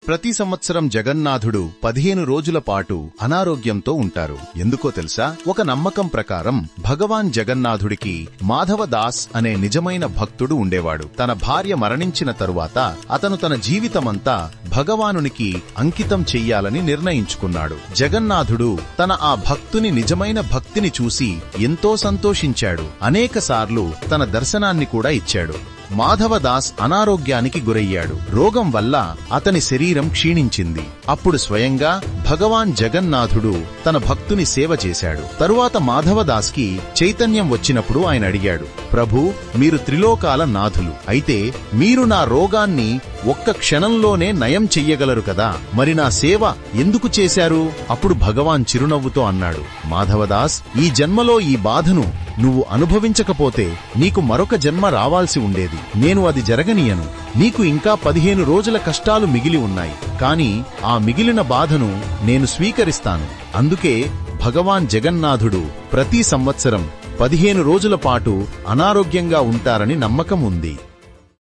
ప్రతి సంవత్సరం జగన్నాథుడు 15 రోజుల పాటు అనారోగ్యంతో ఉంటారు. ఎందుకో తెలుసా? ఒక నమ్మకం ప్రకారం భగవాన్ జగన్నాథుడికి మాధవదాస్ అనే నిజమైన భక్తుడు ఉండేవాడు. తన భార్య మరణించిన తరువాత అతను తన జీవితమంతా భగవానునికి అంకితం చెయ్యాలని నిర్ణయించుకున్నాడు. జగన్నాథుడు తన ఆ భక్తుని నిజమైన భక్తిని చూసి ఎంతో సంతోషించాడు. అనేకసార్లు తన దర్శనాన్ని కూడా ఇచ్చాడు. మాధవదాస్ అనారోగ్యానికి గురయ్యాడు. రోగం వల్ల అతని శరీరం క్షీణించింది. అప్పుడు స్వయంగా భగవాన్ జగన్నాథుడు తన భక్తుని సేవ చేశాడు. తరువాత మాధవదాస్కి చైతన్యం వచ్చినప్పుడు ఆయన అడిగాడు, ప్రభూ, మీరు త్రిలోకాల నాథులు అయితే మీరు నా రోగాన్ని ఒక్క క్షణంలోనే నయం చెయ్యగలరు కదా, మరి నా సేవ ఎందుకు చేశారు? అప్పుడు భగవాన్ చిరునవ్వుతో అన్నాడు, మాధవదాస్, ఈ జన్మలో ఈ బాధను నువ్వు అనుభవించకపోతే నీకు మరొక జన్మ రావాల్సి ఉండేది. నేను అది జరగనీయను. నీకు ఇంకా 15 రోజుల కష్టాలు మిగిలి ఉన్నాయి. కాని ఆ మిగిలిన బాధను నేను స్వీకరిస్తాను. అందుకే భగవాన్ జగన్నాథుడు ప్రతి సంవత్సరం 15 రోజుల పాటు అనారోగ్యంగా ఉంటారని నమ్మకం ఉంది.